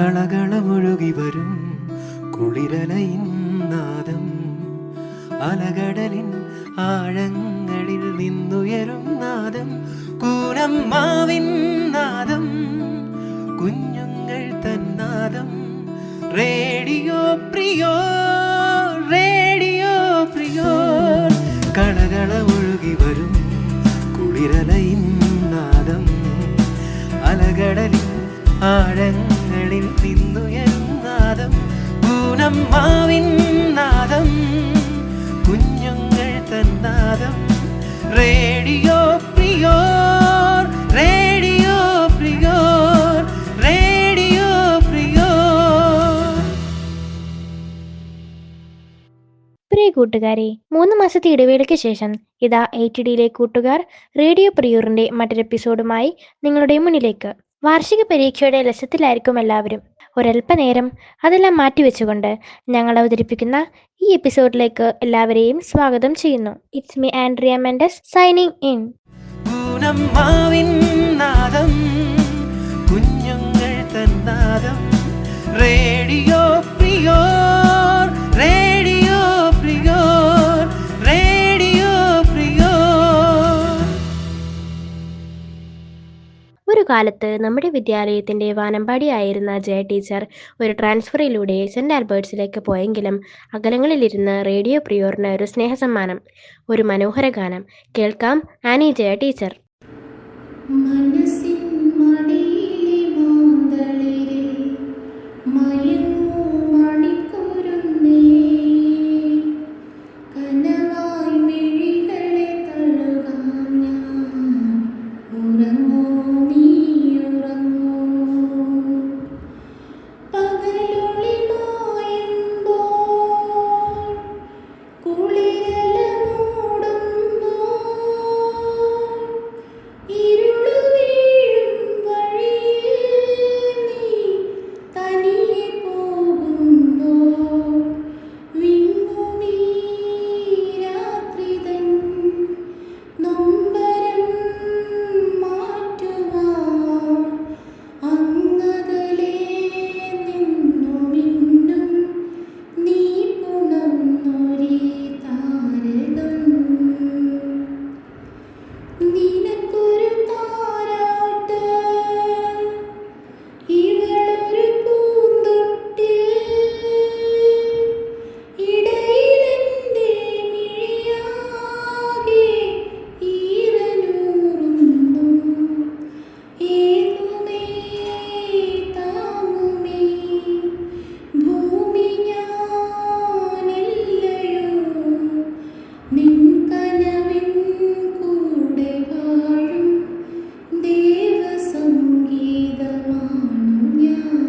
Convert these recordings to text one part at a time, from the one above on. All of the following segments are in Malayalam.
കളകളമൊഴുകി വരും കുളിരലയിൻ നാദം, അലകടലിൻ ആഴങ്ങളിൽ നിന്നുയരും നാദം, കൂനമ്മാവിൻ നാദം, കുഞ്ഞുങ്ങൾ തന്നാദം. Radio പ്രിയോ, radio പ്രിയോ. കളകളമൊഴുകി വരും കുളിരലയിൻ നാദം, അലകടലിൻ ആഴങ്ങളിൽ നിന്നുയരും നാദം, പൂനമ്മാവിൻ നാദം, കുഞ്ഞുങ്ങൾ തന്നാദം. റേഡിയോ പ്രിയോർ, റേഡിയോ പ്രിയോർ, റേഡിയോ പ്രിയോർ. പ്രിയ കൂട്ടുകാരെ, 3 മാസത്തെ ഇടവേളയ്ക്ക് ശേഷം ഇതാ ATDയിലെ കൂട്ടുകാർ റേഡിയോ പ്രിയൂറിന്റെ മറ്റൊരു എപ്പിസോഡുമായി നിങ്ങളുടെ മുന്നിലേക്ക്. വാർഷിക പരീക്ഷയുടെ ലക്ഷ്യത്തിലായിരിക്കും എല്ലാവരും. ഒരല്പനേരം അതെല്ലാം മാറ്റിവെച്ചുകൊണ്ട് ഞങ്ങൾ അവതരിപ്പിക്കുന്ന ഈ എപ്പിസോഡിലേക്ക് എല്ലാവരെയും സ്വാഗതം ചെയ്യുന്നു. It's me Andrea Mendes signing in. പൂനമ്മാവിൻ നാദം, കുഞ്ഞുങ്ങൾ തന്നാദം. റേഡിയോ പ്രിയോർ, റേഡിയോ പ്രിയോർ, റേഡിയോ പ്രിയോർ. ഒരു കാലത്ത് നമ്മുടെ വിദ്യാലയത്തിന്റെ വാനമ്പാടിയായിരുന്ന ജയ ടീച്ചർ ഒരു ട്രാൻസ്ഫറിലൂടെ സെന്റ് ആൽബർട്ട്സിലേക്ക് പോയെങ്കിലും അകലങ്ങളിലിരുന്ന് റേഡിയോ പ്രിയോറിന് ഒരു സ്നേഹസമ്മാനം, ഒരു മനോഹര ഗാനം കേൾക്കാം. Annie Jaya teacher. മനസ്സിൻ മടിയിലെ മാന്തളിരിൽ മയങ്ങൂ മണിക്കൂരുന്നേ, കനവായി മിഴികളെ തഴുകാം ഞാൻ. ഉറങ്ങൂ നീ ഉറങ്ങൂ, പകലൊളി മായുമ്പോൾ കുളിരല മൂടുമ്പോൾ, ഇരുളു വീഴും വഴിയിൽ നീ തനിയെ പോകുമ്പോൾ, വിങ്ങുമീ രാത്രി തൻ നൊമ്പരം മാറ്റുവാൻ അങ്ങകലെ നിന്നുമിന്നും നീ പുണർന്നൊരേ താരകം. നിനക്കൊരു താരാട്ട്, ഇവളൊരു പൂന്തൊട്ടിൽ, ഇടയിലെന്റെ മിഴിയാകെ ഈറനൂറുന്നു. ഏകുമേ താങ്ങുമേ ഭൂമി ഞാനില്ലയോ, നിൻ കനവിൻ കൂടെ വാഴും ദേവസംഗീതമാണു ഞാൻ.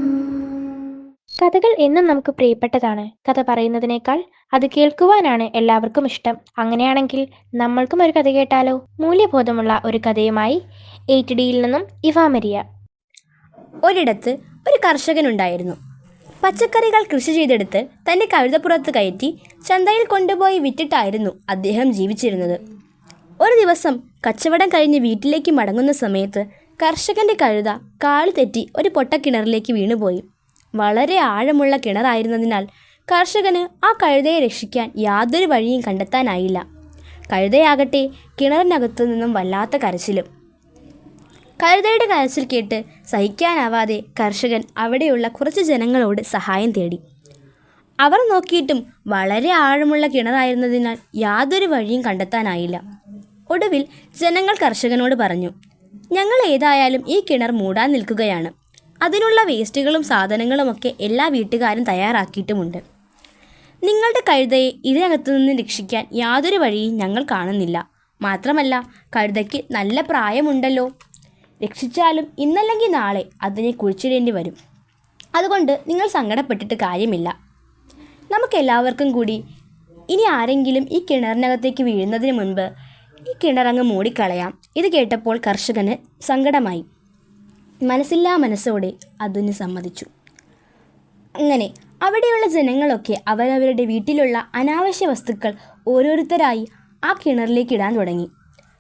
കഥകൾ എന്നും നമുക്ക് പ്രിയപ്പെട്ടതാണ്. കഥ പറയുന്നതിനേക്കാൾ അത് കേൾക്കുവാനാണ് എല്ലാവർക്കും ഇഷ്ടം. അങ്ങനെയാണെങ്കിൽ നമ്മൾക്കും ഒരു കഥ കേട്ടാലോ? മൂല്യബോധമുള്ള ഒരു കഥയുമായി ATDയിൽ നിന്നും ഇവ മരിയ. ഒരിടത്ത് ഒരു കർഷകനുണ്ടായിരുന്നു. പച്ചക്കറികൾ കൃഷി ചെയ്തെടുത്ത് തൻ്റെ കഴുതപ്പുറത്ത് കയറ്റി ചന്തയിൽ കൊണ്ടുപോയി വിറ്റിട്ടായിരുന്നു അദ്ദേഹം ജീവിച്ചിരുന്നത്. ഒരു ദിവസം കച്ചവടം കഴിഞ്ഞ് വീട്ടിലേക്ക് മടങ്ങുന്ന സമയത്ത് കർഷകൻ്റെ കഴുത കാല് തെറ്റി ഒരു പൊട്ടക്കിണറിലേക്ക് വീണുപോയി. വളരെ ആഴമുള്ള കിണറായിരുന്നതിനാൽ കർഷകന് ആ കഴുതയെ രക്ഷിക്കാൻ യാതൊരു വഴിയും കണ്ടെത്താനായില്ല. കഴുതയാകട്ടെ കിണറിനകത്തു നിന്നും വല്ലാത്ത കരച്ചിലും. കഴുതയുടെ കരച്ചിൽ കേട്ട് സഹിക്കാനാവാതെ കർഷകൻ അവിടെയുള്ള കുറച്ച് ജനങ്ങളോട് സഹായം തേടി. അവർ നോക്കിയിട്ടും വളരെ ആഴമുള്ള കിണറായിരുന്നതിനാൽ യാതൊരു വഴിയും കണ്ടെത്താനായില്ല. ഒടുവിൽ ജനങ്ങൾ കർഷകനോട് പറഞ്ഞു, ഞങ്ങൾ ഏതായാലും ഈ കിണർ മൂടാൻ നിൽക്കുകയാണ്. അതിനുള്ള വേസ്റ്റുകളും സാധനങ്ങളുമൊക്കെ എല്ലാ വീട്ടുകാരും തയ്യാറാക്കിയിട്ടുമുണ്ട്. നിങ്ങളുടെ കഴുതയെ ഇതിനകത്തു നിന്ന് രക്ഷിക്കാൻ യാതൊരു വഴിയും ഞങ്ങൾ കാണുന്നില്ല. മാത്രമല്ല കഴുതയ്ക്ക് നല്ല പ്രായമുണ്ടല്ലോ. രക്ഷിച്ചാലും ഇന്നല്ലെങ്കിൽ നാളെ അതിനെ കുഴിച്ചിടേണ്ടി വരും. അതുകൊണ്ട് നിങ്ങൾ സങ്കടപ്പെട്ടിട്ട് കാര്യമില്ല. നമുക്കെല്ലാവർക്കും കൂടി ഇനി ആരെങ്കിലും ഈ കിണറിനകത്തേക്ക് വീഴുന്നതിന് മുൻപ് ഈ കിണറങ്ങ് മൂടിക്കളയാം. ഇത് കേട്ടപ്പോൾ കർഷകന് സങ്കടമായി. മനസ്സില്ലാ മനസ്സോടെ അതിന് സമ്മതിച്ചു. അങ്ങനെ അവിടെയുള്ള ജനങ്ങളൊക്കെ അവരവരുടെ വീട്ടിലുള്ള അനാവശ്യ വസ്തുക്കൾ ഓരോരുത്തരായി ആ കിണറിലേക്ക് ഇടാൻ തുടങ്ങി.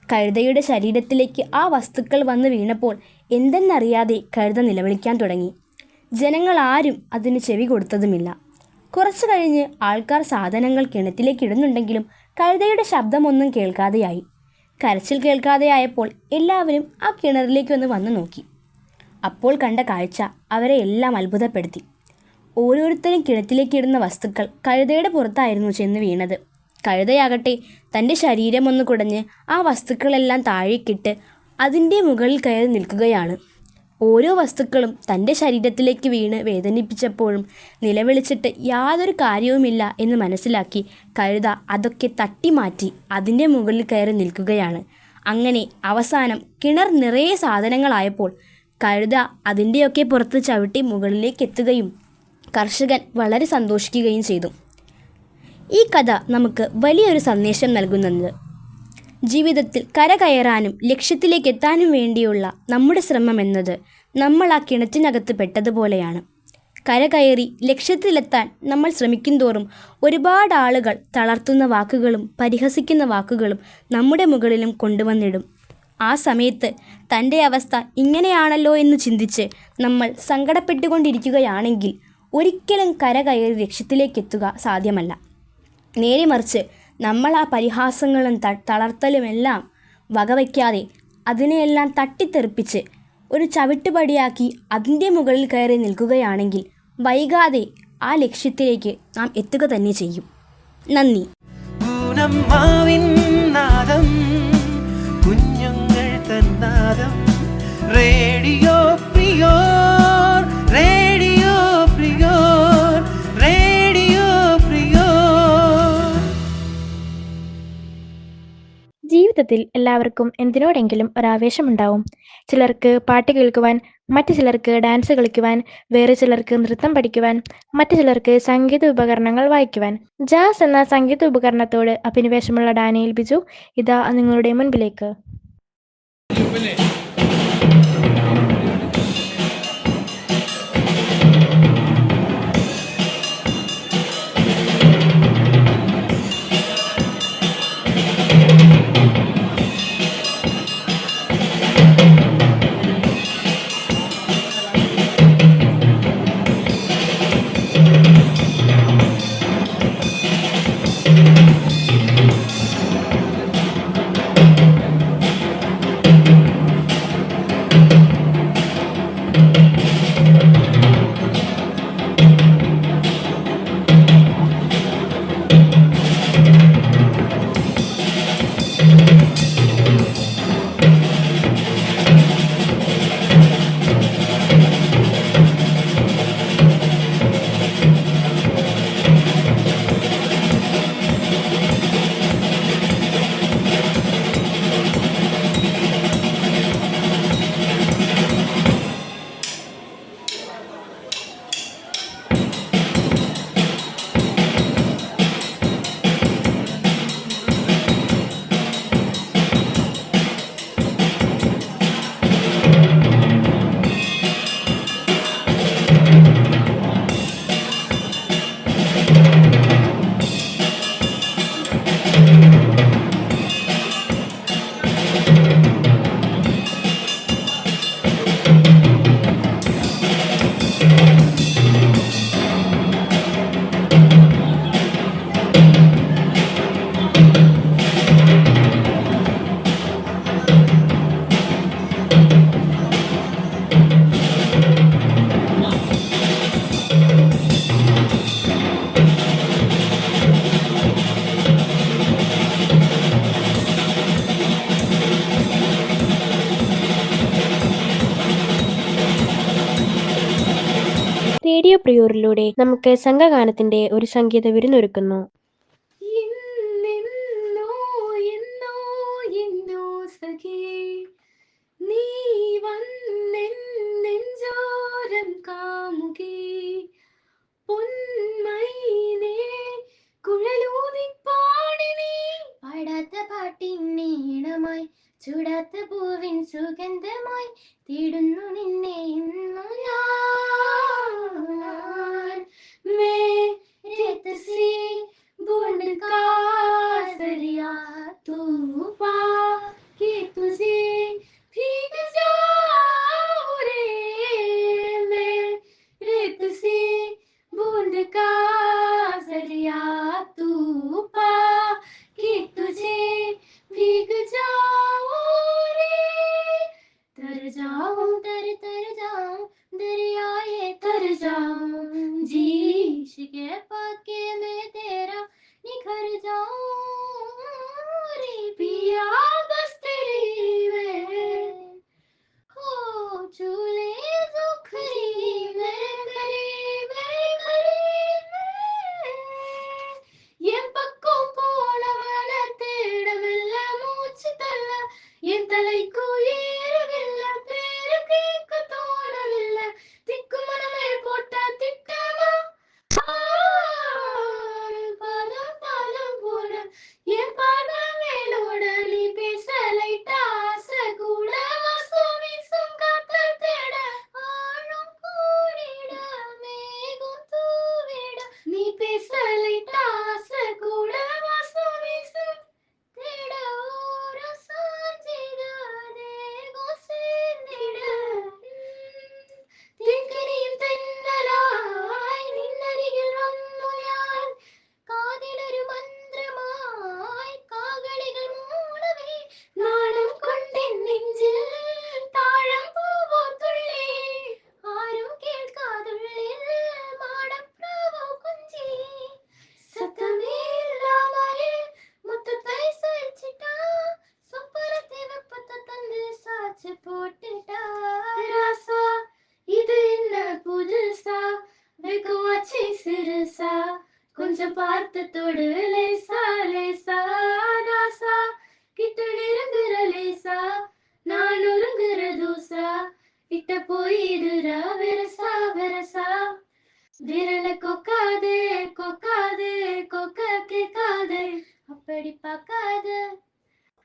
കഴുതയുടെ ശരീരത്തിലേക്ക് ആ വസ്തുക്കൾ വന്ന് വീണപ്പോൾ എന്തെന്നറിയാതെ കഴുത നിലവിളിക്കാൻ തുടങ്ങി. ജനങ്ങൾ ആരും അതിന് ചെവി കൊടുത്തതുമില്ല. കുറച്ചു കഴിഞ്ഞ് ആൾക്കാർ സാധനങ്ങൾ കിണറ്റിലേക്ക് ഇടുന്നുണ്ടെങ്കിലും കഴുതയുടെ ശബ്ദമൊന്നും കേൾക്കാതെയായി. കരച്ചിൽ കേൾക്കാതെയായപ്പോൾ എല്ലാവരും ആ കിണറിലേക്ക് വന്നു നോക്കി. അപ്പോൾ കണ്ട കാഴ്ച അവരെ എല്ലാം അത്ഭുതപ്പെടുത്തി. ഓരോരുത്തരും കിണറ്റിലേക്ക് ഇടുന്ന വസ്തുക്കൾ കഴുതയുടെ പുറത്തായിരുന്നു ചെന്ന് വീണത്. കഴുതയാകട്ടെ തൻ്റെ ശരീരമൊന്ന് കുടഞ്ഞ് ആ വസ്തുക്കളെല്ലാം താഴേക്കിട്ട് അതിൻ്റെ മുകളിൽ കയറി നിൽക്കുകയാണ്. ഓരോ വസ്തുക്കളും തൻ്റെ ശരീരത്തിലേക്ക് വീണ് വേദനിപ്പിച്ചപ്പോഴും നിലവിളിച്ചിട്ട് യാതൊരു കാര്യവുമില്ല എന്ന് മനസ്സിലാക്കി കഴുത അതൊക്കെ തട്ടിമാറ്റി അതിൻ്റെ മുകളിൽ കയറി നിൽക്കുകയാണ്. അങ്ങനെ അവസാനം കിണർ നിറയെ സാധനങ്ങളായപ്പോൾ കഴുത അതിൻ്റെയൊക്കെ പുറത്ത് ചവിട്ടി മുകളിലേക്ക് എത്തുകയും കർഷകൻ വളരെ സന്തോഷിക്കുകയും ചെയ്തു. ഈ കഥ നമുക്ക് വലിയൊരു സന്ദേശം നൽകുന്നത് ജീവിതത്തിൽ കരകയറാനും ലക്ഷ്യത്തിലേക്ക് എത്താനും വേണ്ടിയുള്ള നമ്മുടെ ശ്രമം എന്നത് നമ്മൾ ആ കിണറ്റിനകത്ത് പെട്ടതുപോലെയാണ്. കരകയറി ലക്ഷ്യത്തിലെത്താൻ നമ്മൾ ശ്രമിക്കുന്തോറും ഒരുപാട് ആളുകൾ തളർത്തുന്ന വാക്കുകളും പരിഹസിക്കുന്ന വാക്കുകളും നമ്മുടെ മുകളിലും കൊണ്ടുവന്നിടും. ആ സമയത്ത് തൻ്റെ അവസ്ഥ ഇങ്ങനെയാണല്ലോ എന്ന് ചിന്തിച്ച് നമ്മൾ സങ്കടപ്പെട്ടുകൊണ്ടിരിക്കുകയാണെങ്കിൽ ഒരിക്കലും കരകയറി ലക്ഷ്യത്തിലേക്കെത്തുക സാധ്യമല്ല. നേരെ മറിച്ച് നമ്മൾ ആ പരിഹാസങ്ങളും തളർത്തലുമെല്ലാം വകവയ്ക്കാതെ അതിനെയെല്ലാം തട്ടിത്തെറിപ്പിച്ച് ഒരു ചവിട്ടുപടിയാക്കി അതിൻ്റെ മുകളിൽ കയറി നിൽക്കുകയാണെങ്കിൽ വൈകാതെ ആ ലക്ഷ്യത്തിലേക്ക് നാം എത്തുക തന്നെ ചെയ്യും. നന്ദി. കുഞ്ഞുങ്ങൾ തന്നാദം റേഡിയോ പ്രിയോർ, റേഡിയോ പ്രിയോർ, റേഡിയോ പ്രിയോർ. ജീവിതത്തിൽ എല്ലാവർക്കും എന്തിനോടെങ്കിലും ഒരാവേശമുണ്ടാവും. ചിലർക്ക് പാട്ട് കേൾക്കുവാൻ, മറ്റു ചിലർക്ക് ഡാൻസ് കളിക്കുവാൻ, വേറെ ചിലർക്ക് നൃത്തം പഠിക്കുവാൻ, മറ്റു ചിലർക്ക് സംഗീത ഉപകരണങ്ങൾ വായിക്കുവാൻ. ജാസ് എന്ന സംഗീത ഉപകരണത്തോട് അഭിനിവേശമുള്ള ഡാനിയൽ ബിജു ഇതാ നിങ്ങളുടെ മുൻപിലേക്ക്. റേഡിയോ പ്രിയൂറിലൂടെ നമുക്ക് സംഘഗാനത്തിന്റെ ഒരു സംഗീത വിരുന്നൊരുക്കുന്നു. എന്നോ എന്നോ എന്നോ സഖി നീ വന്നെൻ നെഞ്ചോരം കാമുകി പൊന്മൈനേ കുഴലൂതി പാടി നീ പാടാത്ത പാട്ടിൻ നീണമായി ചൂടാത്ത പൂവിൻ സുഗന്ധമായി തേടുന്നു നിന്നെ ഇന്നു ഞാൻ मेरे तस्सी बुन का सरिया तू पा कि तुझे भीग जाऊं रे मेरे கைக்குயேறவில்லை, பேரு கேட்க தோணவில்லை, திக்குமனமே போட்ட திட்டமா பாலம் பாலம் போட என் பாதம் மேலோட நீ பேச லைட்டா ஆசை கூட வாசம் வீசும் காத்த தேட ஆழம் கூடிட மேகம் தூவிட நீ பேச லைட்டா ஆசை கூட வாசம் வீசும் தேட ஓரம் சாஞ்சிட தேகம் சேர்ந்திட തിൻകനിയും തെന്നലായി നിന്നരികിൽ വന്നു ഞാൻ കാതിലൊരു മന്ത്രമായി കാകളികൾ മൂളവേ നാണം കൊണ്ടെൻ നെഞ്ചിൽ താഴം പൂവോ തുള്ളി ആരും കേൾക്കാതുള്ളിൽ മാടപ്രാവോ കുഞ്ചി സത്തമേലാമയെ മുത്തത്തായി സഹിച്ചിട്ടാ സ്വപ്നത്തെ വെപ്പത്തെ തന്ന് സാച്ച് പോട്ടിട്ടാ രാസാ இது என்ன புதுசா வெகுவாச்சி சிறுசா கொஞ்சம் பார்த்து தொடு லேசா லேசா ராசா கிட்ட நெருங்குற லேசா நான் ஒருங்குற தூசா கிட்ட போயிடுறா வெரசா வெரசா விரல கொக்காதே கொக்காதே கொக்க கேட்காதே அப்படி பார்க்காத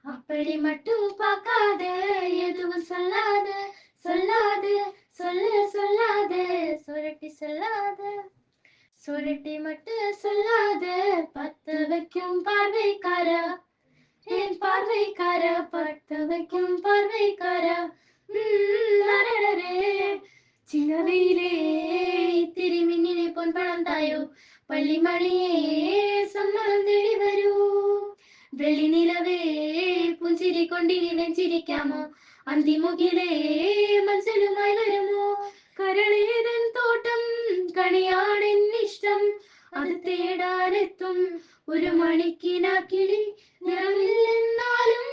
அப்படி மட்டும் பார்க்காத எதுவும் சொல்லாத சொல்லாத சொல்ல சொல்லாத சுரட்டி சொல்லாத சுரட்டி மட்டும் சொல்லாத பத்த வைக்கும் பார்வைக்காரா என் பார்வைக்காரா பத்த வைக்கும் பார்வைக்காரா அரடரே சின்ன வெயிலே തിരിമിന്നിനെ പൊൻപണം തായോ പള്ളിമണിയേ സമ്മതം തേടി വരൂ വെള്ളി നിലവേ പുഞ്ചിരി കൊണ്ടിനി നെഞ്ചിരിക്കാമോ അന്തിമുകിലേ മനസ്സിലുമായി വരുമോ കരളേതൻ തോട്ടം കണിയാണെന്നിഷ്ടം അത് തേടാനെത്തും ഒരു മണിക്കിനാക്കിളി നിറമില്ലെന്നാലും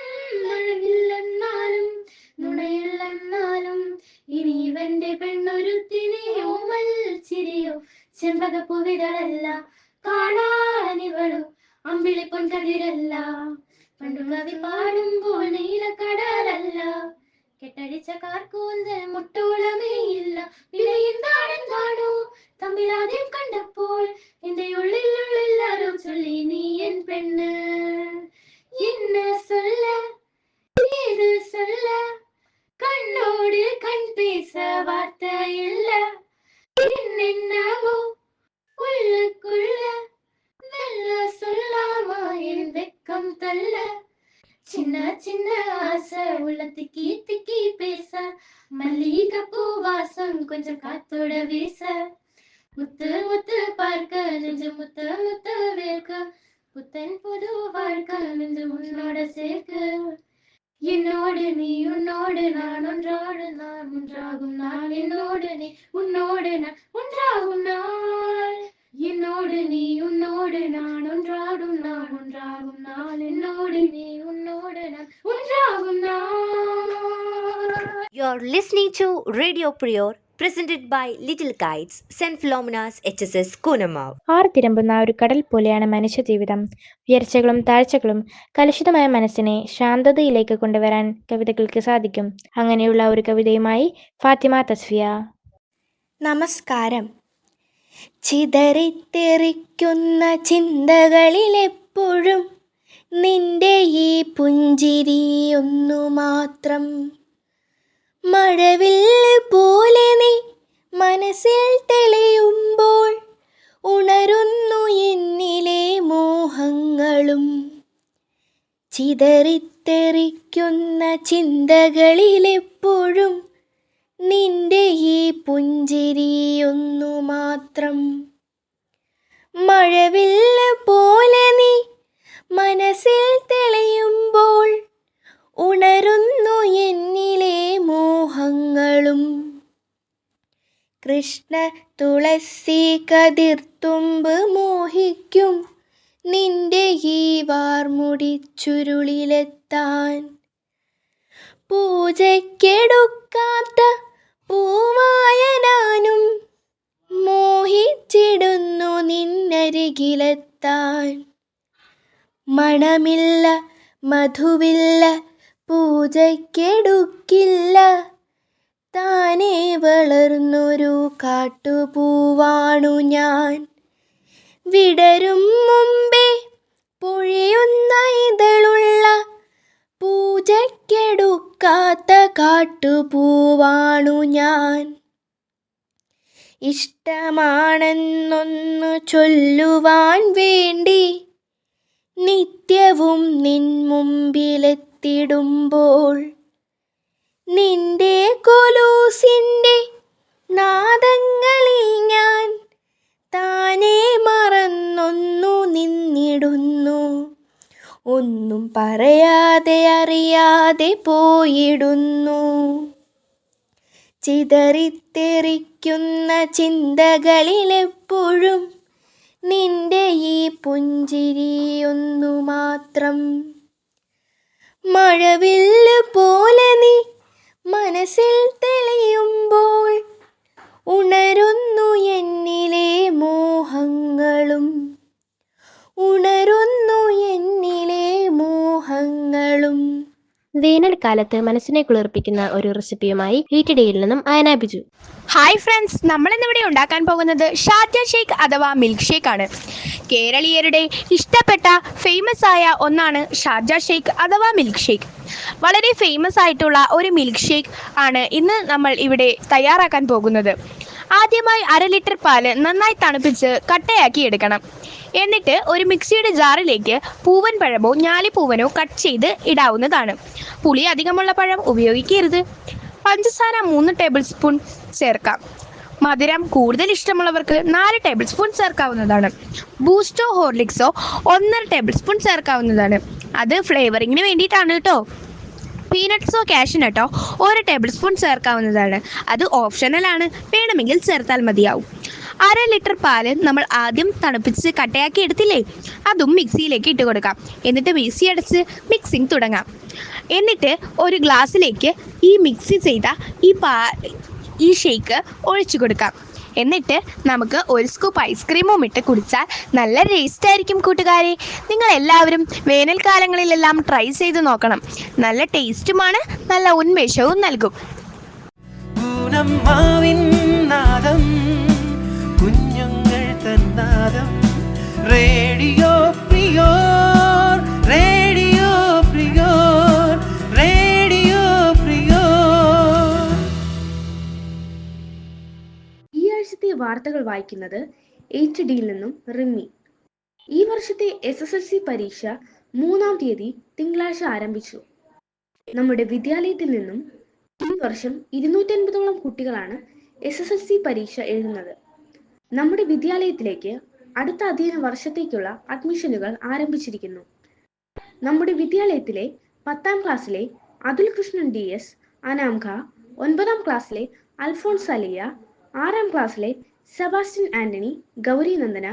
മഴവില്ലെന്നാലും നുണയില്ലെന്നാലും ഇനി ഇവന്റെ പെണ്ണൊരുത്തിനെ ഓമൽ ചിരിയോ ചെമ്പകപ്പൂവിതളല്ല കാണാനിവളോ അമ്പിളി പൊൻകതിരല്ല പണ്ടു കവി പാടുമ്പോൾ നീലക്കടലല്ല കെട്ടടിച്ച കാർക്കൂന്തൽ മുട്ടോളമേ ഇല്ല പിന്നെ എന്താണെന്താണോ തമ്മിലാദ്യം കണ്ടപ്പോൾ എന്റെ ഉള്ളിൽ ആരോ ചൊല്ലി നീ എൻ പെണ്ണ് என்ன சொல்ல ஏது சொல்ல கண்ணோடு கண் பேச வார்த்தை இல்ல என்னென்னவோ உள்ளுக்குள்ள மெல்ல சொல்லாமா என் வெக்கம் தள்ள சின்ன சின்ன ஆசை உள்ள திக்கி திக்கி பேச மல்லிகைப்பூ வாசம் கொஞ்சம் காத்தோட வீச முத்து முத்து பார்க்க நெஞ்சு முத்து முத்து வேர்க்க புத்தன் புது வாழ்க்கை நெஞ்சு உன்னோட சேர்க்க என்னோடு நீ உன்னோடு நான் ஒன்றோடு நான் ஒன்றாகும் நாள் என்னோடு நீ உன்னோடு நான் ஒன்றாகும் நாள் என்னோடு நீ உன்னோடு நான் ஒன்றாடும் நான் ஒன்றாகும் நாள் என்னோடு நீ உன்னோடு நான் ஒன்றாகும் நாள். You're listening to Radio Prior, presented by Little Kites, St. Philomena's HSS Kunamav. ആർത്തിരമ്പുന്ന ഒരു കടൽ പോലെയാണ് മനുഷ്യജീവിതം. ഉയർച്ചകളും താഴ്ചകളും കലുഷിതമായ മനസ്സിനെ ശാന്തതയിലേക്ക് കൊണ്ടുവരാൻ കവിതകൾക്ക് സാധിക്കും. അങ്ങനെയുള്ള ഒരു കവിതയുമായി ഫാത്തിമ തസ്ഫിയ. നമസ്കാരം. ചിതറിത്തെറിക്കുന്ന ചിന്തകളിലെപ്പോഴും നിന്റെ ഈ പുഞ്ചിരി ഒന്നു മാത്രം. മഴവില്ല് പോലെ നീ മനസ്സിൽ തെളിയുമ്പോൾ ഉണരുന്നു എന്നിലെ മോഹങ്ങളും. ചിതറിത്തെറിക്കുന്ന ചിന്തകളിലെപ്പോഴും നിന്റെ ഈ പുഞ്ചിരി ഒന്നു മാത്രം. മഴവില്ല് പോലെ നീ മനസ്സിൽ തെളിയുമ്പോൾ ഉണരുന്നു എന്നിലെ മോഹങ്ങളും. കൃഷ്ണ തുളസി കതിർത്തുമ്പ് മോഹിക്കും നിന്റെ ഈ വാർമുടിച്ചുരുളിലെത്താൻ. പൂജയ്ക്കെടുക്കാത്ത പൂവായ ഞാനും മോഹിച്ചിടുന്നു നിന്നരികിലെത്താൻ. മണമില്ല മധുവില്ല പൂജയ്ക്കെടുക്കില്ല താനേ വളർന്നൊരു കാട്ടുപൂവാണു ഞാൻ. വിടരും മുമ്പേ പൊഴിയുന്ന ഇതളുള്ള പൂജയ്ക്കെടുക്കാത്ത കാട്ടുപൂവാണു ഞാൻ. ഇഷ്ടമാണെന്നൊന്നു ചൊല്ലുവാൻ വേണ്ടി നിത്യവും നിൻ മുമ്പിലെത്തിടുമ്പോൾ നിന്റെ കൊലൂസിൻ്റെ നാദങ്ങളിൽ ഞാൻ താനേ മറന്നൊന്നു നിന്നിടുന്നു. ഒന്നും പറയാതെ അറിയാതെ പോയിടുന്നു. ചിതറിത്തെറിക്കുന്ന ചിന്തകളിലെപ്പോഴും നിന്റെ ഈ പുഞ്ചിരിയൊന്നു മാത്രം. മഴവില്ല് പോലെ നീ മനസ്സിൽ തെളിയുമ്പോൾ ഉണരുന്നു എന്നിലെ മോഹങ്ങളും, ഉണരുന്നു എന്നിലെ മോഹങ്ങളും. വേനൽക്കാലത്ത് മനസ്സിനെ കുളിർപ്പിക്കുന്ന ഒരു റെസിപ്പിയുമായി ഈറ്റിഡിയിൽ നിന്നും അയന ബിജു. ഹായ് ഫ്രണ്ട്സ്, നമ്മളിന്നിവിടെ ഉണ്ടാക്കാൻ പോകുന്നത് ഷാർജ ഷേക്ക് അഥവാ മിൽക്ക് ഷേക്ക് ആണ്. കേരളീയരുടെ ഇഷ്ടപ്പെട്ട ഫേമസ് ആയ ഒന്നാണ് ഷാർജ ഷേക്ക് അഥവാ മിൽക്ക് ഷേക്ക്. വളരെ ഫേമസ് ആയിട്ടുള്ള ഒരു മിൽക്ക് ഷേക്ക് ആണ് ഇന്ന് നമ്മൾ ഇവിടെ തയ്യാറാക്കാൻ പോകുന്നത്. ആദ്യമായി 1/2 ലിറ്റർ പാല് നന്നായി തണുപ്പിച്ച് കട്ടയാക്കി എടുക്കണം. എന്നിട്ട് ഒരു മിക്സിയുടെ ജാറിലേക്ക് പൂവൻ പഴമോ ഞാലിപ്പൂവനോ കട്ട് ചെയ്ത് ഇടാവുന്നതാണ്. പുളി അധികമുള്ള പഴം ഉപയോഗിക്കരുത്. പഞ്ചസാര 3 ടേബിൾ സ്പൂൺ ചേർക്കാം. മധുരം കൂടുതൽ ഇഷ്ടമുള്ളവർക്ക് 4 ടേബിൾ സ്പൂൺ ചേർക്കാവുന്നതാണ്. ബൂസ്റ്റോ ഹോർലിക്സോ 1.5 ടേബിൾ സ്പൂൺ ചേർക്കാവുന്നതാണ്. അത് ഫ്ലേവറിങ്ങിന് വേണ്ടിയിട്ടാണ് കേട്ടോ. പീനട്ട്സോ കാഷ്യൂനട്ടോ 1 ടേബിൾ സ്പൂൺ ചേർക്കാവുന്നതാണ്. അത് ഓപ്ഷണലാണ്, വേണമെങ്കിൽ ചേർത്താൽ മതിയാവും. 1/2 ലിറ്റർ പാല് നമ്മൾ ആദ്യം തണുപ്പിച്ച് കട്ടയാക്കി എടുത്തില്ലേ, അതും മിക്സിയിലേക്ക് ഇട്ട് കൊടുക്കാം. എന്നിട്ട് മിക്സി അടച്ച് മിക്സിങ് തുടങ്ങാം. എന്നിട്ട് ഒരു ഗ്ലാസ്സിലേക്ക് ഈ മിക്സി ചെയ്ത ഈ ഷേക്ക് ഒഴിച്ചു കൊടുക്കാം. എന്നിട്ട് നമുക്ക് 1 സ്കൂപ്പ് ഐസ്ക്രീമും ഇട്ട് കുടിച്ചാൽ നല്ല ടേസ്റ്റ് ആയിരിക്കും കൂട്ടുകാരെ. നിങ്ങൾ എല്ലാവരും വേനൽക്കാലങ്ങളിലെല്ലാം ട്രൈ ചെയ്ത് നോക്കണം. നല്ല ടേസ്റ്റുമാണ്, നല്ല ഉന്മേഷവും നൽകും. കുഞ്ഞുങ്ങൾ തന്നാദം റേഡിയോ പ്രിയോർ, റേഡിയോ പ്രിയോർ, റേഡിയോ പ്രിയോർ. ഈ ആഴ്ചത്തെ വാർത്തകൾ വായിക്കുന്നത് HDയിൽ നിന്നും റിമ്മി. ഈ വർഷത്തെ SSLC പരീക്ഷ 3-ാം തീയതി തിങ്കളാഴ്ച ആരംഭിച്ചു. നമ്മുടെ വിദ്യാലയത്തിൽ നിന്നും ഈ വർഷം 250ഓളം കുട്ടികളാണ് SSLC പരീക്ഷ എഴുതുന്നത്. നമ്മുടെ വിദ്യാലയത്തിലേക്ക് അടുത്ത അധ്യയന വർഷത്തേക്കുള്ള അഡ്മിഷനുകൾ ആരംഭിച്ചിരിക്കുന്നു. നമ്മുടെ വിദ്യാലയത്തിലെ 10ാം ക്ലാസ്സിലെ അതുൽ കൃഷ്ണൻ DS, അനാംഖ, 9ാം ക്ലാസ്സിലെ അൽഫോൺസ് അലിയ, 6ാം ക്ലാസ്സിലെ സെബാസ്റ്റ്യൻ ആന്റണി, ഗൗരി നന്ദന,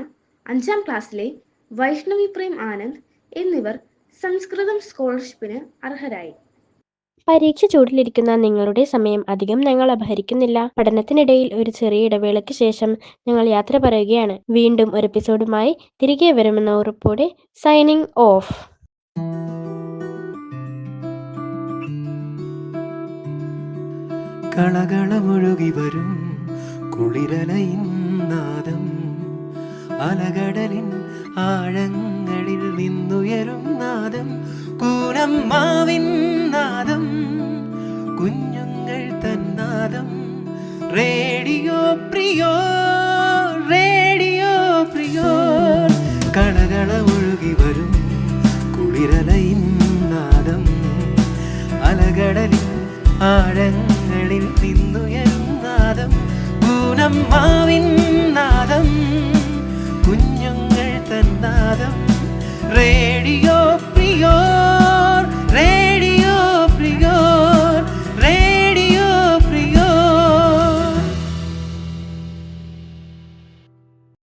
5ാം ക്ലാസ്സിലെ വൈഷ്ണവി പ്രേം ആനന്ദ് എന്നിവർ സംസ്കൃതം സ്കോളർഷിപ്പിന് അർഹരായി. പരീക്ഷ ചൂടിലിരിക്കുന്ന നിങ്ങളുടെ സമയം അധികം ഞങ്ങൾ അപഹരിക്കുന്നില്ല. പഠനത്തിനിടയിൽ ഒരു ചെറിയ ഇടവേളയ്ക്ക് ശേഷം ഞങ്ങൾ യാത്ര പറയുകയാണ്. വീണ്ടും ഒരു എപ്പിസോഡുമായി തിരികെ വരുമെന്ന ഉറപ്പോടെ സൈനിങ് ഓഫ്. കളകളമൊഴുകി വരും കുളിരലയിൻ നാദം, അലകടലിൻ ആഴങ്ങളിൽ നിന്നുയരും നാദം, കൂനമ്മാവിൻ നാദം, കുഞ്ഞുങ്ങൾ തന്നാദം. റേഡിയോ പ്രിയോർ, റേഡിയോ പ്രിയോർ. കളകളമൊഴുകി വരും കുളിരലയിൻ നാദം, അലകടലിൻ ആഴങ്ങളിൽ നിന്നുയരും നാദം, കൂനമ്മാവിൻ